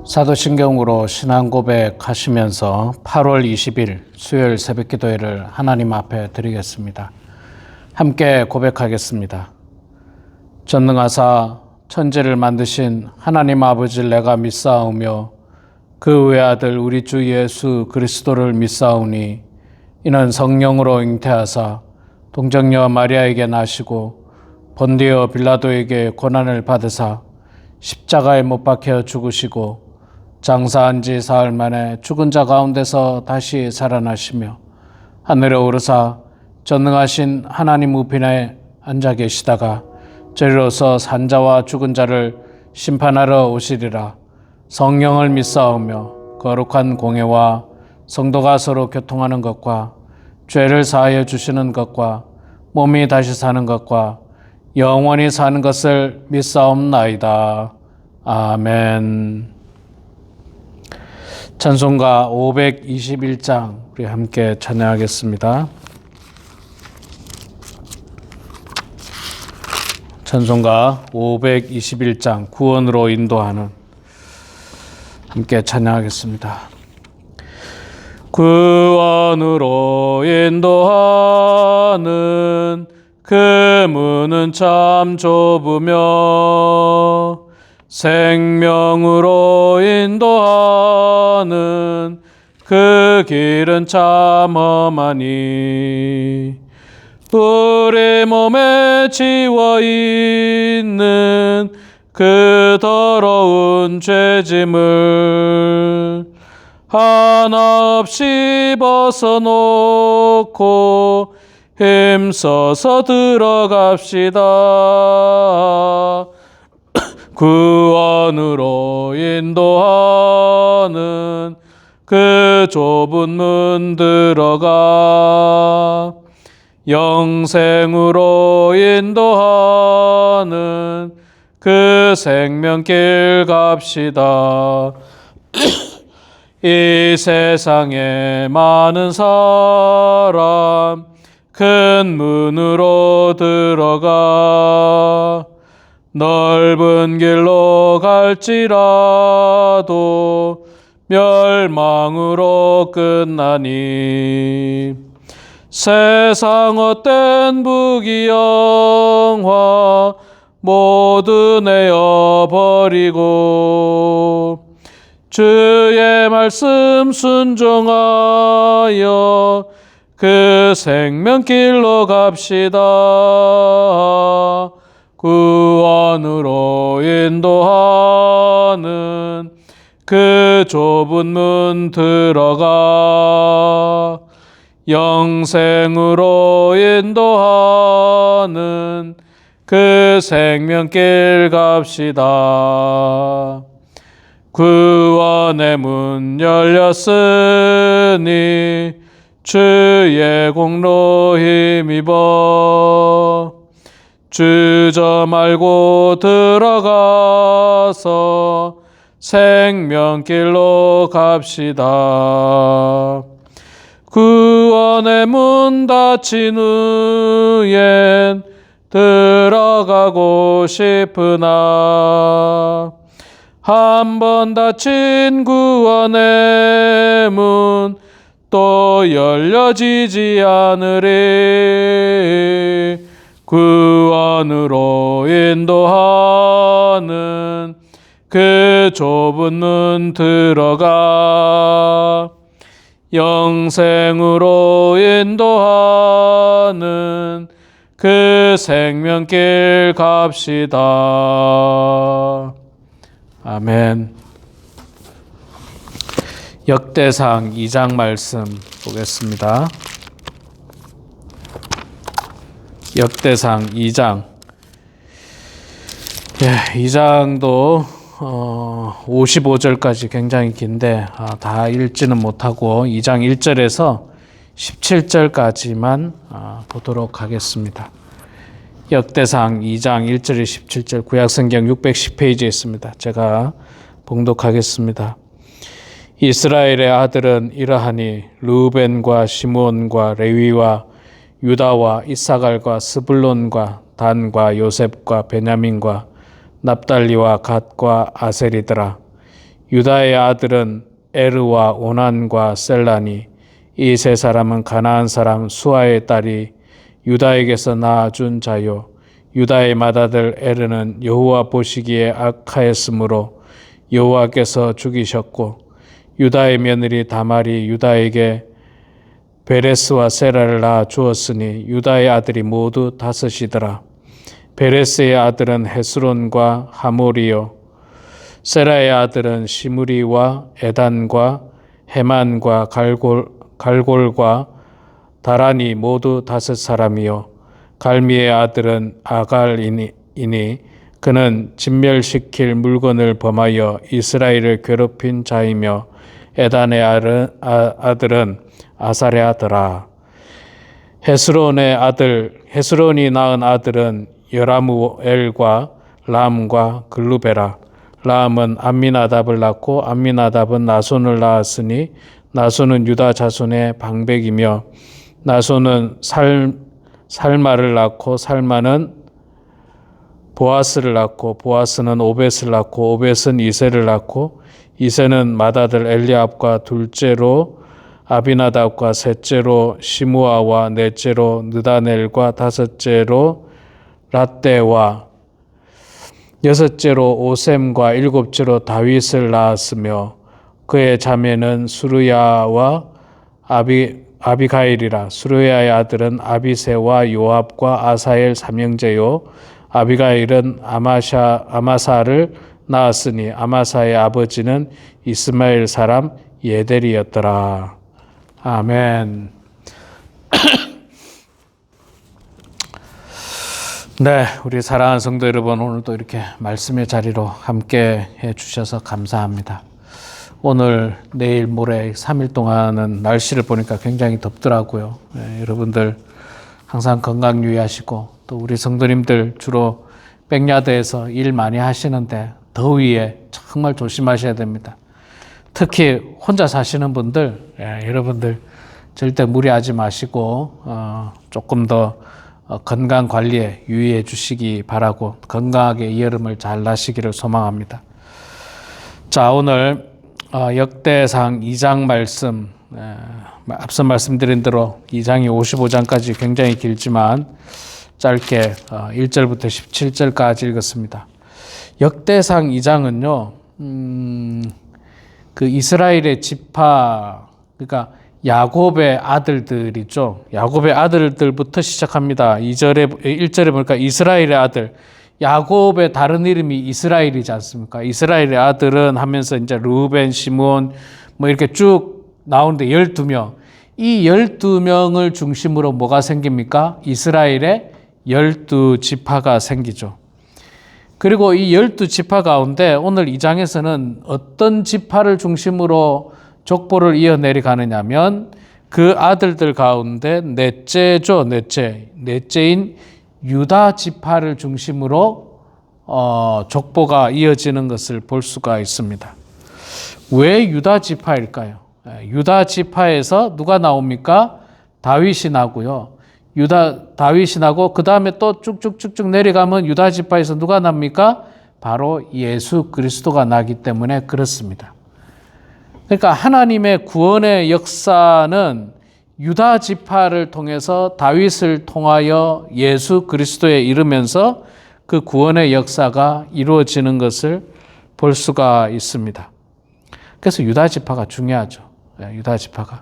사도신경으로 신앙 고백하시면서 8월 20일 수요일 새벽기도회를 하나님 앞에 드리겠습니다. 함께 고백하겠습니다. 전능하사 천지를 만드신 하나님 아버지를 내가 믿사오며 그 외아들 우리 주 예수 그리스도를 믿사오니 이는 성령으로 잉태하사 동정녀 마리아에게 나시고 본디오 빌라도에게 고난을 받으사 십자가에 못 박혀 죽으시고 장사한 지 사흘 만에 죽은 자 가운데서 다시 살아나시며 하늘에 오르사 전능하신 하나님 우편에 앉아 계시다가 저리로서 산자와 죽은 자를 심판하러 오시리라. 성령을 믿사오며 거룩한 공회와 성도가 서로 교통하는 것과 죄를 사하여 주시는 것과 몸이 다시 사는 것과 영원히 사는 것을 믿사옵나이다. 아멘. 찬송가 521장 우리 함께 찬양하겠습니다. 찬송가 521장 구원으로 인도하는 함께 찬양하겠습니다. 구원으로 인도하는 그 문은 참 좁으며 생명으로 인도하는 그 길은 참 험하니 우리 몸에 지워 있는 그 더러운 죄짐을 하나 없이 벗어놓고 힘써서 들어갑시다. 구원으로 인도하는 그 좁은 문 들어가 영생으로 인도하는 그 생명길 갑시다. 이 세상에 많은 사람 큰 문으로 들어가 넓은 길로 갈지라도 멸망으로 끝나니 세상 헛된 부귀영화 모두 내어버리고 주의 말씀 순종하여 그 생명길로 갑시다. 구원으로 인도하는 그 좁은 문 들어가 영생으로 인도하는 그 생명길 갑시다. 구원의 문 열렸으니 주의 공로 힘입어 주저 말고 들어가서 생명길로 갑시다. 구원의 문 닫힌 후엔 들어가고 싶으나 한 번 닫힌 구원의 문 또 열려지지 않으리. 구원으로 인도하는 그 좁은 문 들어가 영생으로 인도하는 그 생명길 갑시다. 아멘. 역대상 2장 말씀 보겠습니다. 역대상 2장. 2장도 55절까지 굉장히 긴데 다 읽지는 못하고 2장 1절에서 17절까지만 보도록 하겠습니다. 역대상 2장 1절에 17절 구약성경 610페이지에 있습니다. 제가 봉독하겠습니다. 이스라엘의 아들은 이러하니 르우벤과 시므온과 레위와 유다와 이사갈과 스불론과 단과 요셉과 베냐민과 납달리와 갓과 아셀이더라. 유다의 아들은 에르와 오난과 셀라니. 이 세 사람은 가나안 사람 수아의 딸이 유다에게서 낳아준 자요. 유다의 맏아들 에르는 여호와 보시기에 악하였으므로 여호와께서 죽이셨고, 유다의 며느리 다말이 유다에게 베레스와 세라를 낳아 주었으니 유다의 아들이 모두 다섯이더라. 베레스의 아들은 헤스론과 하몰이요, 세라의 아들은 시므리와 에단과 헤만과 갈골과 다란이 모두 다섯 사람이요, 갈미의 아들은 아갈이니 그는 진멸시킬 물건을 범하여 이스라엘을 괴롭힌 자이며, 에단의 아들은 아사랴더라. 헤스론이 낳은 아들은 여라무엘과 람과 글루베라. 람은 암미나답을 낳고 암미나답은 나손을 낳았으니 나손은 유다 자손의 방백이며, 나손은 살마를 낳고 살마는 보아스를 낳고 보아스는 오벳을 낳고 오벳은 이세를 낳고 이세는 맏아들 엘리압과 둘째로 아비나답과 셋째로 시므아와 넷째로 느다넬과 다섯째로 랏대와 여섯째로 오셈과 일곱째로 다윗을 낳았으며, 그의 자매는 수르야와 아비가일이라. 수르야의 아들은 아비세와 요압과 아사엘 삼형제요, 아비가일은 아마사를 낳았으니 아마사의 아버지는 이스마엘 사람 예델이었더라. 아멘. 네, 우리 사랑하는 성도 여러분, 오늘도 이렇게 말씀의 자리로 함께 해주셔서 감사합니다. 오늘, 내일, 모레 3일 동안은 날씨를 보니까 굉장히 덥더라고요. 네, 여러분들 항상 건강 유의하시고, 또 우리 성도님들 주로 백야드에서 일 많이 하시는데 더위에 정말 조심하셔야 됩니다. 특히 혼자 사시는 분들, 여러분들 절대 무리하지 마시고 조금 더 건강 관리에 유의해 주시기 바라고, 건강하게 이 여름을 잘 나시기를 소망합니다. 자, 오늘 역대상 2장 말씀, 앞서 말씀드린 대로 2장이 55장까지 굉장히 길지만 짧게 1절부터 17절까지 읽었습니다. 역대상 2장은요, 그 이스라엘의 지파, 그러니까 야곱의 아들들이죠. 야곱의 아들들부터 시작합니다. 1절에 보니까 이스라엘의 아들, 야곱의 다른 이름이 이스라엘이지 않습니까? 이스라엘의 아들은 하면서 이제 르우벤, 시므온 뭐 이렇게 쭉 나오는데 12명. 이 12명을 중심으로 뭐가 생깁니까? 이스라엘의 12지파가 생기죠. 그리고 이 12지파 가운데 오늘 2장에서는 어떤 지파를 중심으로 족보를 이어내려 가느냐면 그 아들들 가운데 넷째죠. 넷째인 유다 지파를 중심으로 족보가 이어지는 것을 볼 수가 있습니다. 왜 유다 지파일까요? 유다 지파에서 누가 나옵니까? 다윗이 나고요. 다윗이 나고 그 다음에 또 쭉쭉쭉쭉 내려가면 유다 지파에서 누가 납니까? 바로 예수 그리스도가 나기 때문에 그렇습니다. 그러니까 하나님의 구원의 역사는 유다 지파를 통해서 다윗을 통하여 예수 그리스도에 이르면서 그 구원의 역사가 이루어지는 것을 볼 수가 있습니다. 그래서 유다 지파가 중요하죠. 유다 지파가.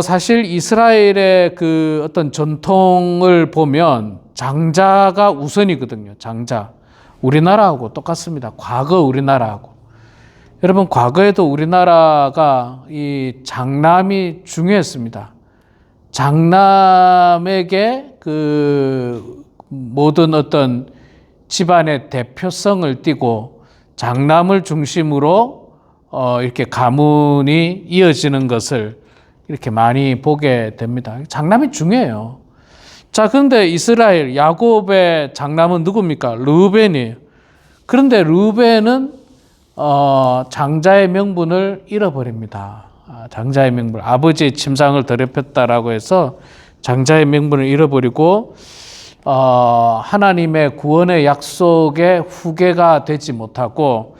사실 이스라엘의 그 어떤 전통을 보면 장자가 우선이거든요. 장자. 우리나라하고 똑같습니다. 과거 우리나라하고. 여러분, 과거에도 우리나라가 이 장남이 중요했습니다. 장남에게 그 모든 어떤 집안의 대표성을 띠고 장남을 중심으로 이렇게 가문이 이어지는 것을 이렇게 많이 보게 됩니다. 장남이 중요해요. 자, 그런데 이스라엘, 야곱의 장남은 누굽니까? 르우벤이에요. 그런데 르우벤은 장자의 명분을 잃어버립니다. 장자의 명분, 아버지의 침상을 더럽혔다라고 해서 장자의 명분을 잃어버리고 하나님의 구원의 약속의 후계가 되지 못하고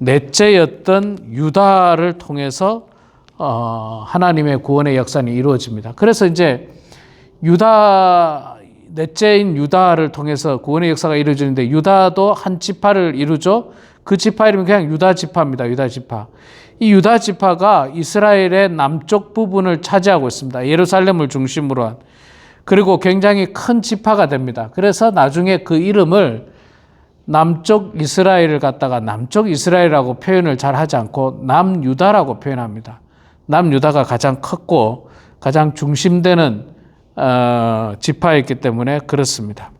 넷째였던 유다를 통해서 하나님의 구원의 역사는 이루어집니다. 그래서 이제 넷째인 유다를 통해서 구원의 역사가 이루어지는데, 유다도 한 지파를 이루죠. 그 지파 이름은 그냥 유다 지파입니다. 유다 지파. 이 유다 지파가 이스라엘의 남쪽 부분을 차지하고 있습니다. 예루살렘을 중심으로 한. 그리고 굉장히 큰 지파가 됩니다. 그래서 나중에 그 이름을 남쪽 이스라엘을 갖다가 남쪽 이스라엘이라고 표현을 잘 하지 않고 남유다라고 표현합니다. 남유다가 가장 컸고 가장 중심되는 지파였기 때문에 그렇습니다.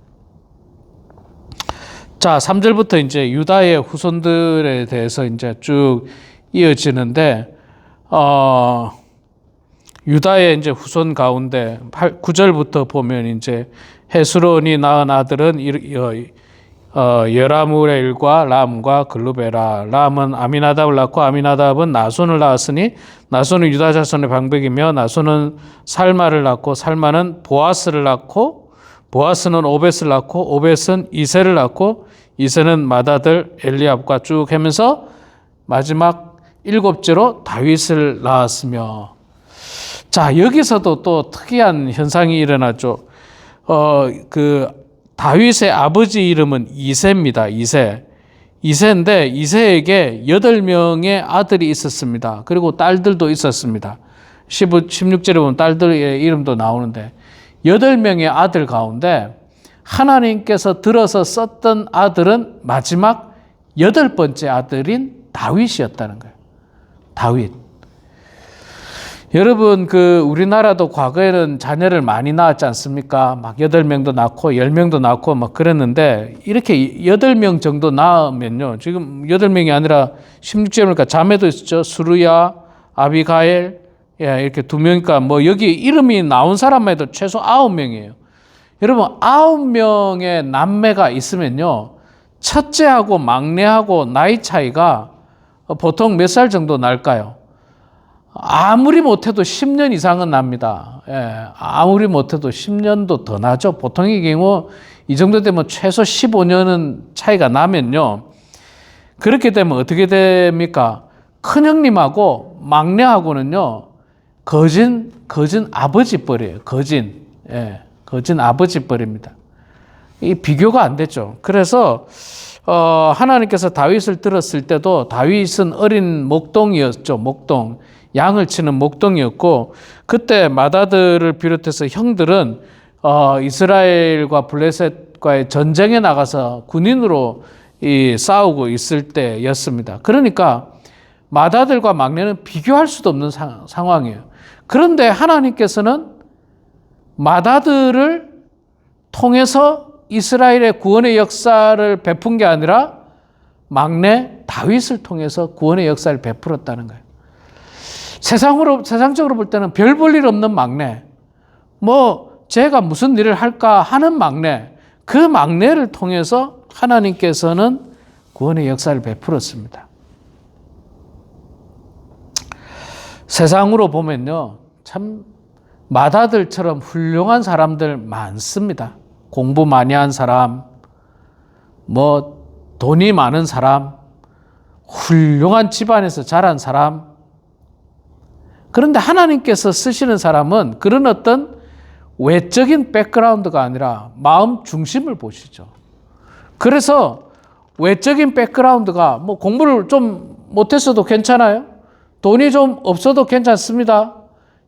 자, 3절부터 이제 유다의 후손들에 대해서 이제 쭉 이어지는데, 유다의 이제 후손 가운데 9절부터 보면 이제 헤스론이 낳은 아들은 여라무엘과 람과 글루베라. 람은 아미나답을 낳고 아미나답은 나손을 낳았으니 나손은 유다 자손의 방백이며 나손은 살마를 낳고 살마는 보아스를 낳고 보아스는 오벳을 낳고 오벳은 이세를 낳고 이세는 맏아들 엘리압과 쭉 하면서 마지막 7째로 다윗을 낳았으며. 자, 여기서도 또 특이한 현상이 일어나죠. 다윗의 아버지 이름은 이새입니다. 이새인데 이새에게 8명의 아들이 있었습니다. 그리고 딸들도 있었습니다. 16절에 보면 딸들의 이름도 나오는데 8명의 아들 가운데 하나님께서 들어서 썼던 아들은 마지막 8번째 아들인 다윗이었다는 거예요. 다윗. 여러분, 우리나라도 과거에는 자녀를 많이 낳았지 않습니까? 막 8명도 낳고 10명도 낳고 막 그랬는데, 이렇게 8명 정도 낳으면요. 지금 8명이 아니라 16절이니까 자매도 있었죠. 수르야, 아비가일, 이렇게 2명이니까 뭐 여기 이름이 나온 사람만 해도 최소 9명이에요. 여러분, 9명의 남매가 있으면요. 첫째하고 막내하고 나이 차이가 보통 몇 살 정도 날까요? 아무리 못해도 10년 이상은 납니다. 아무리 못해도 10년도 더 나죠. 보통의 경우 이 정도 되면 최소 15년은 차이가 나면요. 그렇게 되면 어떻게 됩니까? 큰형님하고 막내하고는요, 거진 아버지뻘이에요. 거진 아버지뻘입니다. 이 비교가 안 되죠. 그래서 하나님께서 다윗을 들었을 때도 다윗은 어린 목동이었죠. 목동. 양을 치는 목동이었고, 그때 맏아들을 비롯해서 형들은 이스라엘과 블레셋과의 전쟁에 나가서 군인으로 싸우고 있을 때였습니다. 그러니까 맏아들과 막내는 비교할 수도 없는 상황이에요. 그런데 하나님께서는 맏아들을 통해서 이스라엘의 구원의 역사를 베푼 게 아니라 막내 다윗을 통해서 구원의 역사를 베풀었다는 거예요. 세상적으로 볼 때는 별 볼 일 없는 막내, 제가 무슨 일을 할까 하는 막내, 그 막내를 통해서 하나님께서는 구원의 역사를 베풀었습니다. 세상으로 보면요, 참 맏아들처럼 훌륭한 사람들 많습니다. 공부 많이 한 사람, 돈이 많은 사람, 훌륭한 집안에서 자란 사람. 그런데 하나님께서 쓰시는 사람은 그런 어떤 외적인 백그라운드가 아니라 마음 중심을 보시죠. 그래서 외적인 백그라운드가 공부를 좀 못했어도 괜찮아요. 돈이 좀 없어도 괜찮습니다.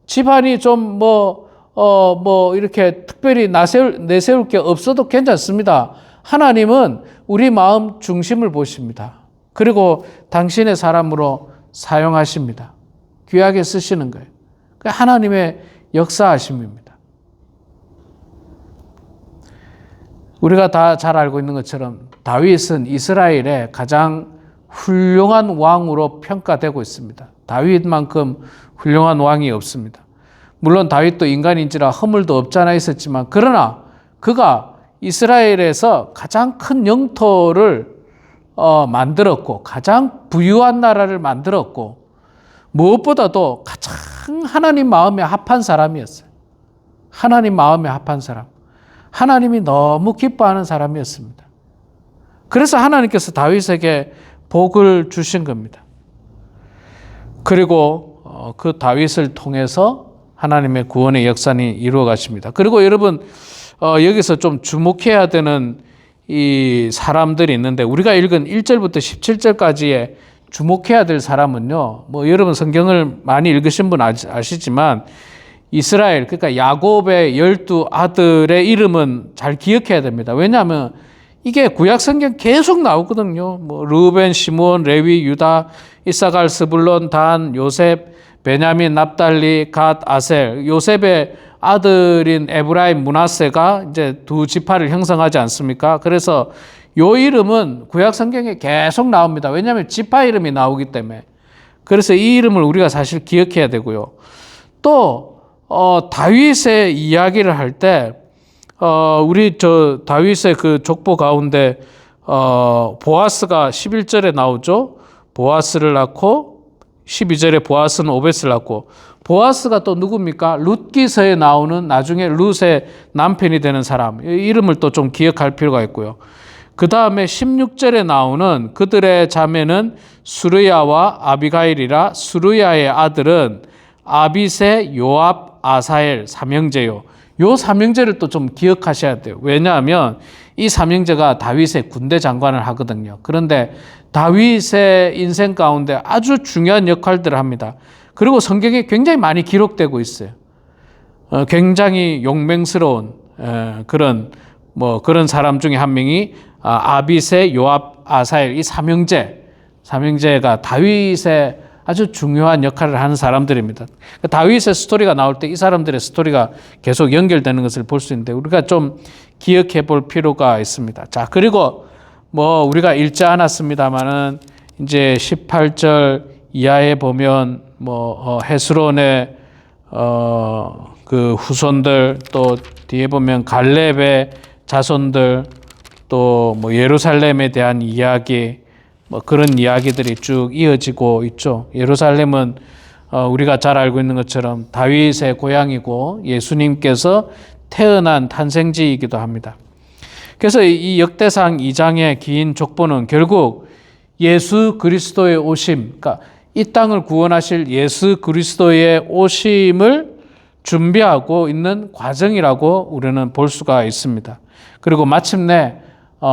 집안이 좀 이렇게 특별히 내세울 게 없어도 괜찮습니다. 하나님은 우리 마음 중심을 보십니다. 그리고 당신의 사람으로 사용하십니다. 귀하게 쓰시는 거예요. 하나님의 역사하심입니다. 우리가 다 잘 알고 있는 것처럼 다윗은 이스라엘의 가장 훌륭한 왕으로 평가되고 있습니다. 다윗만큼 훌륭한 왕이 없습니다. 물론 다윗도 인간인지라 허물도 없지 않아 있었지만, 그러나 그가 이스라엘에서 가장 큰 영토를 만들었고 가장 부유한 나라를 만들었고, 무엇보다도 가장 하나님 마음에 합한 사람이었어요. 하나님 마음에 합한 사람. 하나님이 너무 기뻐하는 사람이었습니다. 그래서 하나님께서 다윗에게 복을 주신 겁니다. 그리고 그 다윗을 통해서 하나님의 구원의 역사는 이루어 가십니다. 그리고 여러분 여기서 좀 주목해야 되는 이 사람들이 있는데, 우리가 읽은 1절부터 17절까지의 주목해야 될 사람은요, 뭐 여러분 성경을 많이 읽으신 분 아시지만 이스라엘, 그러니까 야곱의 12 아들의 이름은 잘 기억해야 됩니다. 왜냐하면 이게 구약 성경 계속 나오거든요. 뭐 르우벤, 시므온, 레위, 유다, 이사갈, 스불론, 단, 요셉, 베냐민, 납달리, 갓, 아셀. 요셉의 아들인 에브라임, 므낫세가 이제 두 지파를 형성하지 않습니까? 그래서 요 이름은 구약 성경에 계속 나옵니다. 왜냐하면 지파 이름이 나오기 때문에. 그래서 이 이름을 우리가 사실 기억해야 되고요. 또 다윗의 이야기를 할 때 우리 다윗의 그 족보 가운데 보아스가 11절에 나오죠. 보아스를 낳고 12절에 보아스는 오벳을 낳고, 보아스가 또 누굽니까? 룻기서에 나오는 나중에 룻의 남편이 되는 사람, 이름을 또 좀 기억할 필요가 있고요. 그 다음에 16절에 나오는 그들의 자매는 수르야와 아비가일이라. 수르야의 아들은 아비세, 요압, 아사엘 삼형제요. 요 삼형제를 또 좀 기억하셔야 돼요. 왜냐하면 이 삼형제가 다윗의 군대 장관을 하거든요. 그런데 다윗의 인생 가운데 아주 중요한 역할들을 합니다. 그리고 성경에 굉장히 많이 기록되고 있어요. 굉장히 용맹스러운 그런 사람 중에 한 명이 아비세, 요압, 아사엘, 이 삼형제가 다윗의 아주 중요한 역할을 하는 사람들입니다. 다윗의 스토리가 나올 때 이 사람들의 스토리가 계속 연결되는 것을 볼 수 있는데 우리가 좀 기억해 볼 필요가 있습니다. 자, 그리고 우리가 읽지 않았습니다만은 이제 18절 이하에 보면 헤스론의 그 후손들, 또 뒤에 보면 갈렙의 자손들, 또 예루살렘에 대한 이야기, 그런 이야기들이 쭉 이어지고 있죠. 예루살렘은 우리가 잘 알고 있는 것처럼 다윗의 고향이고 예수님께서 태어난 탄생지이기도 합니다. 그래서 이 역대상 2장의 긴 족보는 결국 예수 그리스도의 오심, 그러니까 이 땅을 구원하실 예수 그리스도의 오심을 준비하고 있는 과정이라고 우리는 볼 수가 있습니다. 그리고 마침내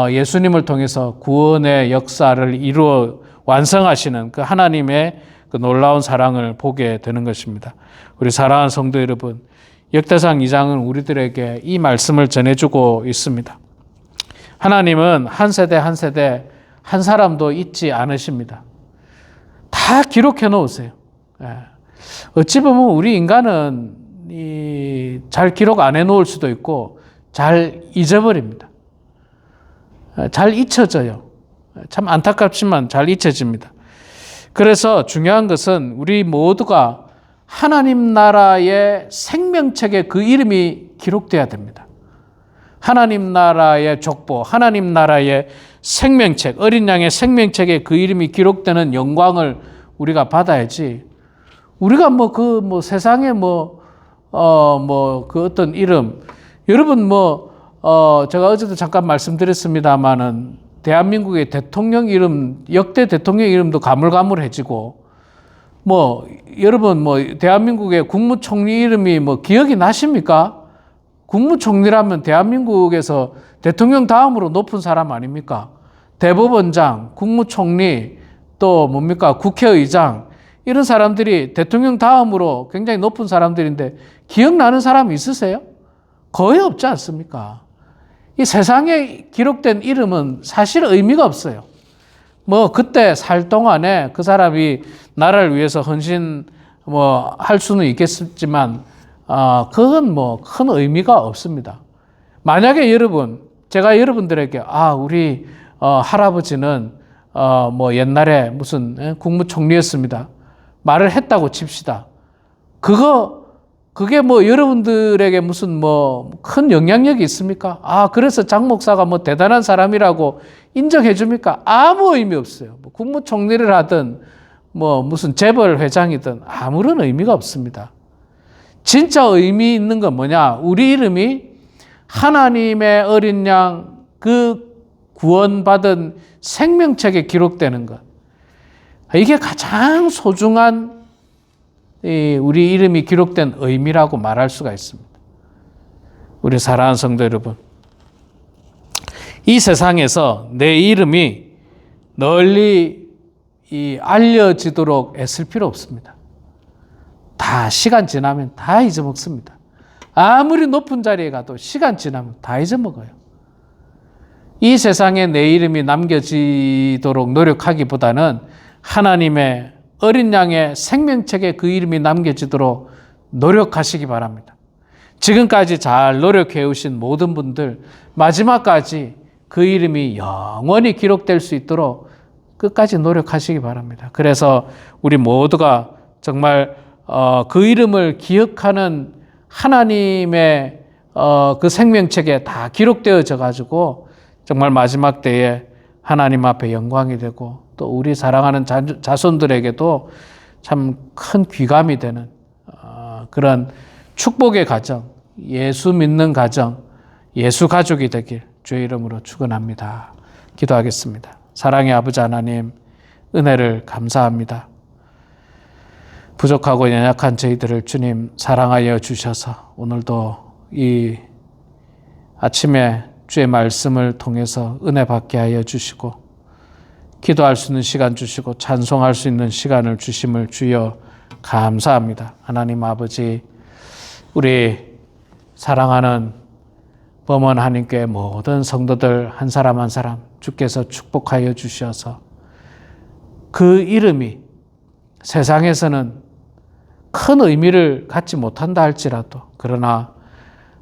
예수님을 통해서 구원의 역사를 이루어 완성하시는 그 하나님의 그 놀라운 사랑을 보게 되는 것입니다. 우리 사랑하는 성도 여러분, 역대상 2장은 우리들에게 이 말씀을 전해주고 있습니다. 하나님은 한 세대 한 세대 한 사람도 잊지 않으십니다. 다 기록해 놓으세요. 어찌 보면 우리 인간은 잘 기록 안 해놓을 수도 있고 잘 잊어버립니다. 잘 잊혀져요. 참 안타깝지만 잘 잊혀집니다. 그래서 중요한 것은 우리 모두가 하나님 나라의 생명책에 그 이름이 기록돼야 됩니다. 하나님 나라의 족보, 하나님 나라의 생명책, 어린 양의 생명책에 그 이름이 기록되는 영광을 우리가 받아야지. 우리가 세상에 그 어떤 이름, 여러분 제가 어제도 잠깐 말씀드렸습니다만은 대한민국의 대통령 이름, 역대 대통령 이름도 가물가물해지고, 여러분 대한민국의 국무총리 이름이 기억이 나십니까? 국무총리라면 대한민국에서 대통령 다음으로 높은 사람 아닙니까? 대법원장, 국무총리, 또 국회의장, 이런 사람들이 대통령 다음으로 굉장히 높은 사람들인데 기억나는 사람 있으세요? 거의 없지 않습니까? 이 세상에 기록된 이름은 사실 의미가 없어요. 그때 살 동안에 그 사람이 나라를 위해서 헌신 할 수는 있겠지만 그건 큰 의미가 없습니다. 만약에 제가 여러분들에게 우리 할아버지는 옛날에 무슨 국무총리였습니다. 말을 했다고 칩시다. 그게 여러분들에게 무슨 큰 영향력이 있습니까? 그래서 장 목사가 대단한 사람이라고 인정해 줍니까? 아무 의미 없어요. 국무총리를 하든 무슨 재벌 회장이든 아무런 의미가 없습니다. 진짜 의미 있는 건 뭐냐? 우리 이름이 하나님의 어린 양 그 구원받은 생명책에 기록되는 것. 이게 가장 소중한 우리 이름이 기록된 의미라고 말할 수가 있습니다. 우리 사랑하는 성도 여러분, 이 세상에서 내 이름이 널리 알려지도록 애쓸 필요 없습니다. 다 시간 지나면 다 잊어먹습니다. 아무리 높은 자리에 가도 시간 지나면 다 잊어먹어요. 이 세상에 내 이름이 남겨지도록 노력하기보다는 하나님의 어린 양의 생명책에 그 이름이 남겨지도록 노력하시기 바랍니다. 지금까지 잘 노력해 오신 모든 분들, 마지막까지 그 이름이 영원히 기록될 수 있도록 끝까지 노력하시기 바랍니다. 그래서 우리 모두가 정말 그 이름을 기억하는 하나님의 그 생명책에 다 기록되어져 가지고 정말 마지막 때에 하나님 앞에 영광이 되고 또 우리 사랑하는 자손들에게도 참 큰 귀감이 되는 그런 축복의 가정, 예수 믿는 가정, 예수 가족이 되길 주의 이름으로 축원합니다. 기도하겠습니다. 사랑의 아버지 하나님, 은혜를 감사합니다. 부족하고 연약한 저희들을 주님 사랑하여 주셔서 오늘도 이 아침에 주의 말씀을 통해서 은혜 받게 하여 주시고 기도할 수 있는 시간 주시고 찬송할 수 있는 시간을 주심을 주여 감사합니다. 하나님 아버지, 우리 사랑하는 범원 하나님께 모든 성도들 한 사람 한 사람 주께서 축복하여 주셔서 그 이름이 세상에서는 큰 의미를 갖지 못한다 할지라도 그러나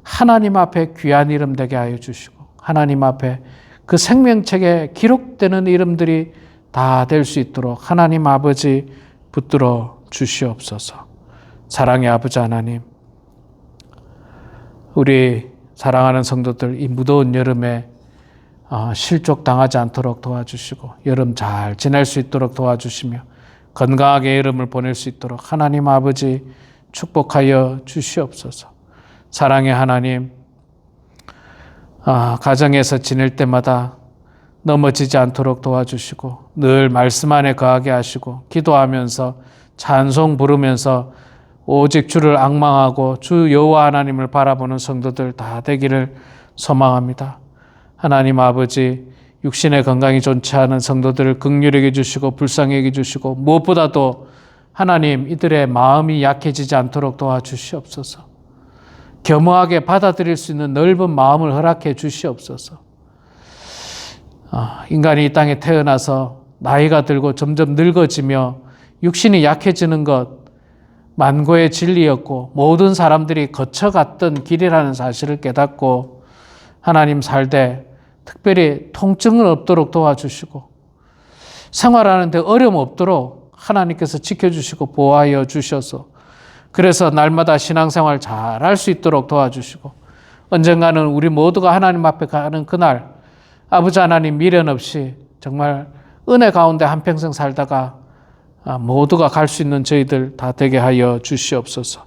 하나님 앞에 귀한 이름 되게 하여 주시고 하나님 앞에 그 생명책에 기록되는 이름들이 다 될 수 있도록 하나님 아버지 붙들어 주시옵소서. 사랑의 아버지 하나님, 우리 사랑하는 성도들 이 무더운 여름에 실족당하지 않도록 도와주시고 여름 잘 지낼 수 있도록 도와주시며 건강하게 여름을 보낼 수 있도록 하나님 아버지 축복하여 주시옵소서. 사랑의 하나님, 가정에서 지낼 때마다 넘어지지 않도록 도와주시고 늘 말씀 안에 거하게 하시고 기도하면서 찬송 부르면서 오직 주를 앙망하고 주 여호와 하나님을 바라보는 성도들 다 되기를 소망합니다. 하나님 아버지, 육신의 건강이 좋지 않은 성도들을 긍휼히 여겨주시고 불쌍히 여겨주시고 무엇보다도 하나님 이들의 마음이 약해지지 않도록 도와주시옵소서. 겸허하게 받아들일 수 있는 넓은 마음을 허락해 주시옵소서. 인간이 이 땅에 태어나서 나이가 들고 점점 늙어지며 육신이 약해지는 것 만고의 진리였고 모든 사람들이 거쳐갔던 길이라는 사실을 깨닫고 하나님 살되 특별히 통증은 없도록 도와주시고 생활하는 데 어려움 없도록 하나님께서 지켜주시고 보호하여 주셔서 그래서 날마다 신앙생활 잘 할 수 있도록 도와주시고 언젠가는 우리 모두가 하나님 앞에 가는 그날 아버지 하나님 미련 없이 정말 은혜 가운데 한평생 살다가 모두가 갈 수 있는 저희들 다 되게 하여 주시옵소서.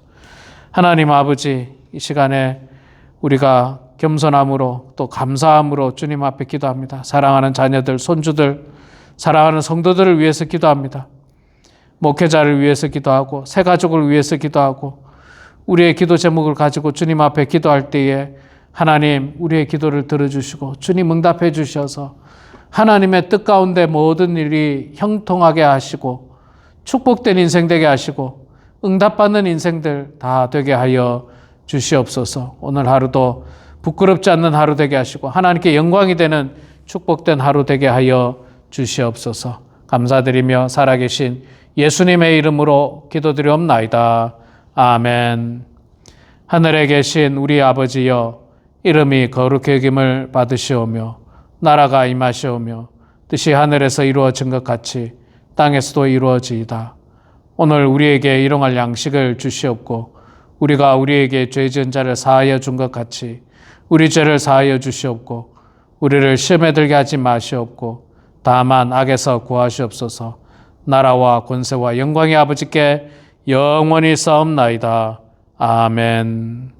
하나님 아버지, 이 시간에 우리가 겸손함으로 또 감사함으로 주님 앞에 기도합니다. 사랑하는 자녀들, 손주들, 사랑하는 성도들을 위해서 기도합니다. 목회자를 위해서 기도하고 새 가족을 위해서 기도하고 우리의 기도 제목을 가지고 주님 앞에 기도할 때에 하나님 우리의 기도를 들어주시고 주님 응답해 주셔서 하나님의 뜻 가운데 모든 일이 형통하게 하시고 축복된 인생 되게 하시고 응답받는 인생들 다 되게 하여 주시옵소서. 오늘 하루도 부끄럽지 않는 하루 되게 하시고 하나님께 영광이 되는 축복된 하루 되게 하여 주시옵소서. 감사드리며 살아계신 예수님의 이름으로 기도드리옵나이다. 아멘. 하늘에 계신 우리 아버지여, 이름이 거룩히 여김을 받으시오며 나라가 임하시오며 뜻이 하늘에서 이루어진 것 같이 땅에서도 이루어지이다. 오늘 우리에게 일용할 양식을 주시옵고 우리가 우리에게 죄 지은 자를 사하여 준 것 같이 우리 죄를 사하여 주시옵고 우리를 시험에 들게 하지 마시옵고 다만 악에서 구하시옵소서. 나라와 권세와 영광의 아버지께 영원히 싸움나이다. 아멘.